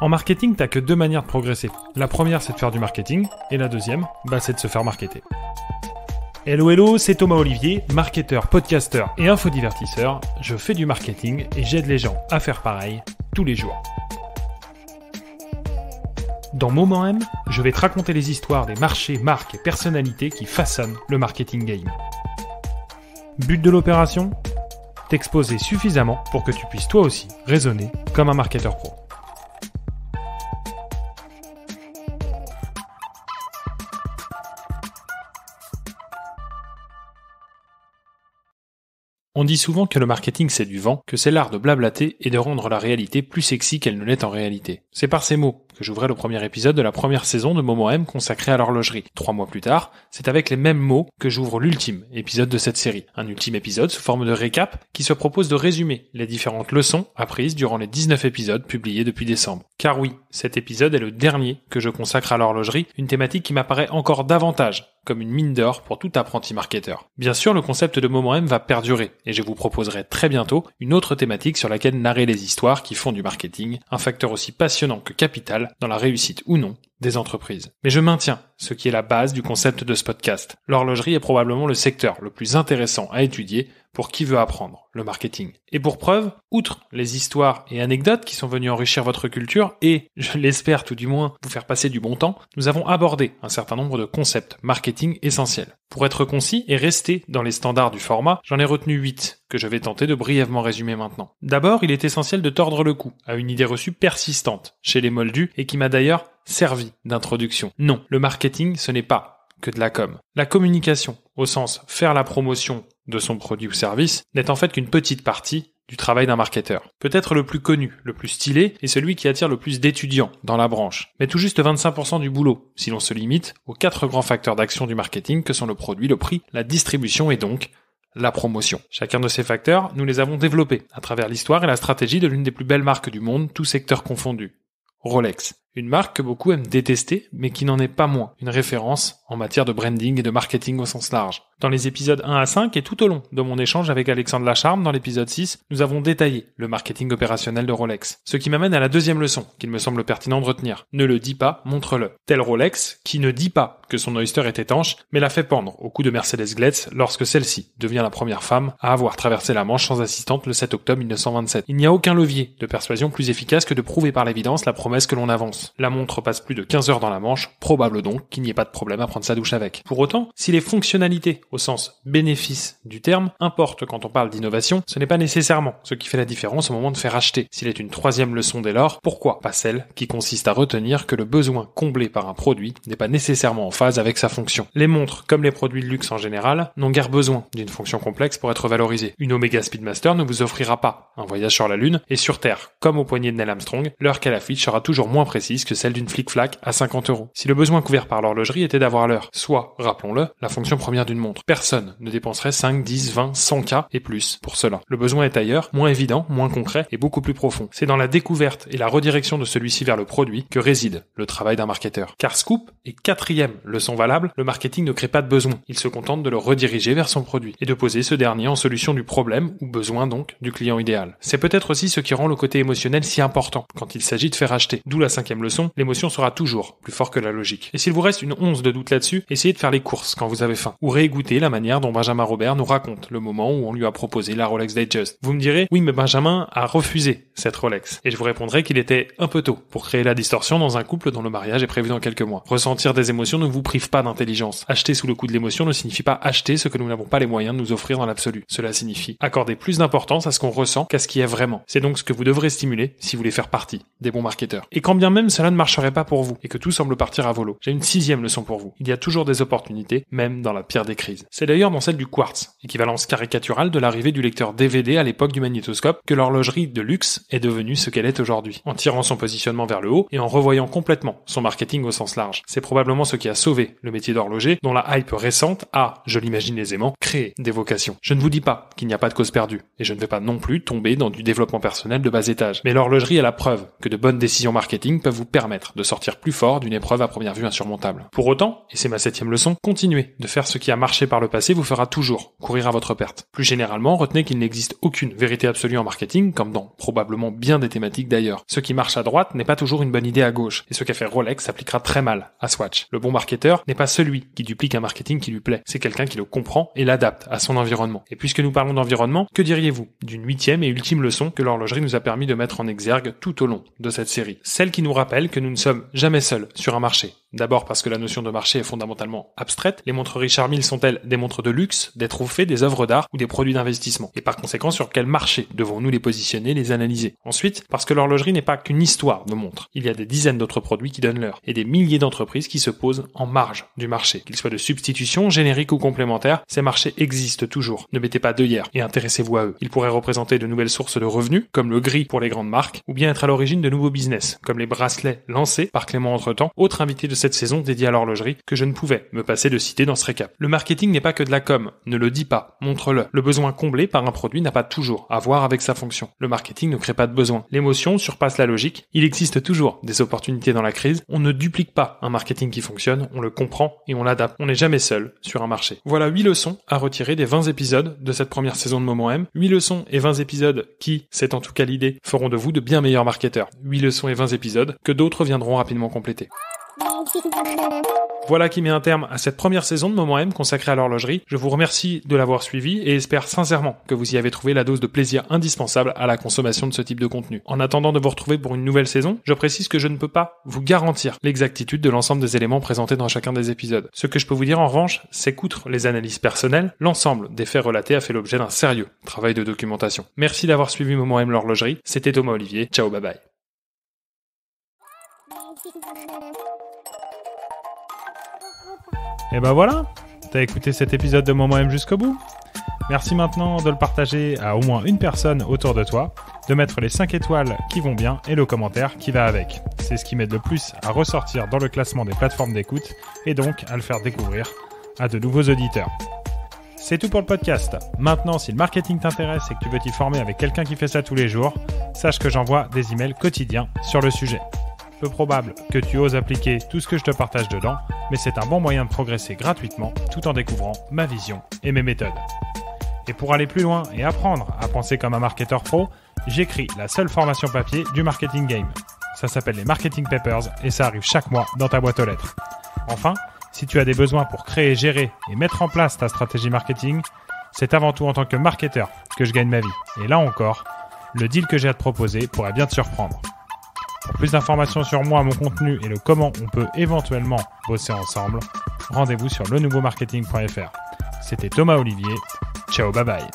En marketing, t'as que deux manières de progresser. La première, c'est de faire du marketing, et la deuxième, c'est de se faire marketer. Hello, c'est Thomas Olivier, marketeur, podcasteur et infodivertisseur. Je fais du marketing et j'aide les gens à faire pareil tous les jours. Dans Moment M, je vais te raconter les histoires des marchés, marques et personnalités qui façonnent le marketing game. But de l'opération ? T'exposer suffisamment pour que tu puisses toi aussi raisonner comme un marketeur pro. On dit souvent que le marketing c'est du vent, que c'est l'art de blablater et de rendre la réalité plus sexy qu'elle ne l'est en réalité. C'est par ces mots que j'ouvrais le premier épisode de la première saison de Moment M consacré à l'horlogerie. 3 mois plus tard, c'est avec les mêmes mots que j'ouvre l'ultime épisode de cette série. Un ultime épisode sous forme de récap qui se propose de résumer les différentes leçons apprises durant les 19 épisodes publiés depuis décembre. Car oui, cet épisode est le dernier que je consacre à l'horlogerie, une thématique qui m'apparaît encore davantage comme une mine d'or pour tout apprenti marketeur. Bien sûr, le concept de Moment M va perdurer et je vous proposerai très bientôt une autre thématique sur laquelle narrer les histoires qui font du marketing un facteur aussi passionnant que capital dans la réussite ou non des entreprises. Mais je maintiens ce qui est la base du concept de ce podcast. L'horlogerie est probablement le secteur le plus intéressant à étudier pour qui veut apprendre le marketing. Et pour preuve, outre les histoires et anecdotes qui sont venues enrichir votre culture et, je l'espère tout du moins, vous faire passer du bon temps, nous avons abordé un certain nombre de concepts marketing essentiels. Pour être concis et rester dans les standards du format, j'en ai retenu 8 que je vais tenter de brièvement résumer maintenant. D'abord, il est essentiel de tordre le cou à une idée reçue persistante chez les moldus et qui m'a d'ailleurs servi d'introduction. Non, le marketing, ce n'est pas que de la com. La communication, au sens faire la promotion de son produit ou service, n'est en fait qu'une petite partie du travail d'un marketeur. Peut-être le plus connu, le plus stylé, et celui qui attire le plus d'étudiants dans la branche. Mais tout juste 25% du boulot, si l'on se limite aux 4 grands facteurs d'action du marketing que sont le produit, le prix, la distribution et donc la promotion. Chacun de ces facteurs, nous les avons développés à travers l'histoire et la stratégie de l'une des plus belles marques du monde, tous secteurs confondus. Rolex. Une marque que beaucoup aiment détester, mais qui n'en est pas moins une référence en matière de branding et de marketing au sens large. Dans les épisodes 1 à 5 et tout au long de mon échange avec Alexandre Lacharme dans l'épisode 6, nous avons détaillé le marketing opérationnel de Rolex. Ce qui m'amène à la deuxième leçon, qu'il me semble pertinent de retenir. Ne le dis pas, montre-le. Tel Rolex, qui ne dit pas que son oyster est étanche, mais l'a fait pendre au cou de Mercedes Gletz lorsque celle-ci devient la première femme à avoir traversé la Manche sans assistante le 7 octobre 1927. Il n'y a aucun levier de persuasion plus efficace que de prouver par l'évidence la promesse que l'on avance. La montre passe plus de 15 heures dans la Manche, probable donc qu'il n'y ait pas de problème à prendre sa douche avec. Pour autant, si les fonctionnalités, au sens bénéfice du terme, importent quand on parle d'innovation, ce n'est pas nécessairement ce qui fait la différence au moment de faire acheter. S'il est une troisième leçon dès lors, pourquoi pas celle qui consiste à retenir que le besoin comblé par un produit n'est pas nécessairement en phase avec sa fonction. Les montres, comme les produits de luxe en général, n'ont guère besoin d'une fonction complexe pour être valorisées. Une Omega Speedmaster ne vous offrira pas un voyage sur la Lune, et sur Terre, comme au poignet de Neil Armstrong, l'heure qu'elle affiche sera toujours moins précise que celle d'une flic-flac à 50 €. Si le besoin couvert par l'horlogerie était d'avoir l'heure, soit, rappelons-le, la fonction première d'une montre, personne ne dépenserait 5, 10, 20, 100K et plus pour cela. Le besoin est ailleurs, moins évident, moins concret et beaucoup plus profond. C'est dans la découverte et la redirection de celui-ci vers le produit que réside le travail d'un marketeur. Car scoop et quatrième leçon valable, le marketing ne crée pas de besoin. Il se contente de le rediriger vers son produit et de poser ce dernier en solution du problème ou besoin donc du client idéal. C'est peut-être aussi ce qui rend le côté émotionnel si important quand il s'agit de faire acheter. D'où la 5e leçon, l'émotion sera toujours plus fort que la logique. Et s'il vous reste une once de doute là-dessus, essayez de faire les courses quand vous avez faim. Ou réécoutez la manière dont Benjamin Robert nous raconte le moment où on lui a proposé la Rolex Datejust. Vous me direz, oui mais Benjamin a refusé cette Rolex. Et je vous répondrai qu'il était un peu tôt pour créer la distorsion dans un couple dont le mariage est prévu dans quelques mois. Ressentir des émotions ne vous prive pas d'intelligence. Acheter sous le coup de l'émotion ne signifie pas acheter ce que nous n'avons pas les moyens de nous offrir dans l'absolu. Cela signifie accorder plus d'importance à ce qu'on ressent qu'à ce qui est vraiment. C'est donc ce que vous devrez stimuler si vous voulez faire partie des bons marketeurs. Et quand bien même cela ne marcherait pas pour vous et que tout semble partir à volo, j'ai une 6e leçon pour vous. Il y a toujours des opportunités, même dans la pire des crises. C'est d'ailleurs dans celle du quartz, équivalence caricaturale de l'arrivée du lecteur DVD à l'époque du magnétoscope, que l'horlogerie de luxe est devenue ce qu'elle est aujourd'hui, en tirant son positionnement vers le haut et en revoyant complètement son marketing au sens large. C'est probablement ce qui a sauvé le métier d'horloger, dont la hype récente a, je l'imagine aisément, créé des vocations. Je ne vous dis pas qu'il n'y a pas de cause perdue, et je ne vais pas non plus tomber dans du développement personnel de bas étage. Mais l'horlogerie est la preuve que de bonnes décisions marketing peuvent vous permettre de sortir plus fort d'une épreuve à première vue insurmontable. Pour autant, et c'est ma 7e leçon, continuez de faire ce qui a marché par le passé vous fera toujours courir à votre perte. Plus généralement, retenez qu'il n'existe aucune vérité absolue en marketing, comme dans probablement probablement bien des thématiques d'ailleurs. Ce qui marche à droite n'est pas toujours une bonne idée à gauche, et ce qu'a fait Rolex s'appliquera très mal à Swatch. Le bon marketeur n'est pas celui qui duplique un marketing qui lui plaît, c'est quelqu'un qui le comprend et l'adapte à son environnement. Et puisque nous parlons d'environnement, que diriez-vous d'une 8e et ultime leçon que l'horlogerie nous a permis de mettre en exergue tout au long de cette série? Celle qui nous rappelle que nous ne sommes jamais seuls sur un marché. D'abord parce que la notion de marché est fondamentalement abstraite. Les montres Richard Mille sont-elles des montres de luxe, des trophées, des œuvres d'art ou des produits d'investissement? Et par conséquent, sur quel marché devons-nous les positionner, les analyser? Ensuite, parce que l'horlogerie n'est pas qu'une histoire de montres. Il y a des dizaines d'autres produits qui donnent l'heure et des milliers d'entreprises qui se posent en marge du marché. Qu'ils soient de substitution, génériques ou complémentaires, ces marchés existent toujours. Ne mettez pas d'œillères et intéressez-vous à eux. Ils pourraient représenter de nouvelles sources de revenus, comme le gris pour les grandes marques, ou bien être à l'origine de nouveaux business, comme les bracelets lancés par Clément Entretemps, autre invité de cette saison dédiée à l'horlogerie que je ne pouvais me passer de citer dans ce récap. Le marketing n'est pas que de la com, ne le dis pas, montre-le. Le besoin comblé par un produit n'a pas toujours à voir avec sa fonction. Le marketing ne crée pas de besoin. L'émotion surpasse la logique. Il existe toujours des opportunités dans la crise. On ne duplique pas un marketing qui fonctionne, on le comprend et on l'adapte. On n'est jamais seul sur un marché. Voilà 8 leçons à retirer des 20 épisodes de cette première saison de Moment M. 8 leçons et 20 épisodes qui, c'est en tout cas l'idée, feront de vous de bien meilleurs marketeurs. 8 leçons et 20 épisodes que d'autres viendront rapidement compléter. Voilà qui met un terme à cette première saison de Moment M consacrée à l'horlogerie. Je vous remercie de l'avoir suivi et espère sincèrement que vous y avez trouvé la dose de plaisir indispensable à la consommation de ce type de contenu. En attendant de vous retrouver pour une nouvelle saison, je précise que je ne peux pas vous garantir l'exactitude de l'ensemble des éléments présentés dans chacun des épisodes. Ce que je peux vous dire en revanche, c'est qu'outre les analyses personnelles, l'ensemble des faits relatés a fait l'objet d'un sérieux travail de documentation. Merci d'avoir suivi Moment M l'horlogerie. C'était Thomas Olivier. Ciao, bye bye. Et ben voilà, t'as écouté cet épisode de Moment M jusqu'au bout. Merci maintenant de le partager à au moins une personne autour de toi, de mettre les 5 étoiles qui vont bien et le commentaire qui va avec. C'est ce qui m'aide le plus à ressortir dans le classement des plateformes d'écoute et donc à le faire découvrir à de nouveaux auditeurs. C'est tout pour le podcast. Maintenant, si le marketing t'intéresse et que tu veux t'y former avec quelqu'un qui fait ça tous les jours, sache que j'envoie des emails quotidiens sur le sujet. Peu probable que tu oses appliquer tout ce que je te partage dedans, mais c'est un bon moyen de progresser gratuitement tout en découvrant ma vision et mes méthodes. Et pour aller plus loin et apprendre à penser comme un marketeur pro, j'écris la seule formation papier du marketing game. Ça s'appelle les Marketing Papers et ça arrive chaque mois dans ta boîte aux lettres. Enfin, si tu as des besoins pour créer, gérer et mettre en place ta stratégie marketing, c'est avant tout en tant que marketeur que je gagne ma vie. Et là encore, le deal que j'ai à te proposer pourrait bien te surprendre. Pour plus d'informations sur moi, mon contenu et le comment on peut éventuellement bosser ensemble, rendez-vous sur lenouveaumarketing.fr. C'était Thomas Olivier. Ciao, bye bye.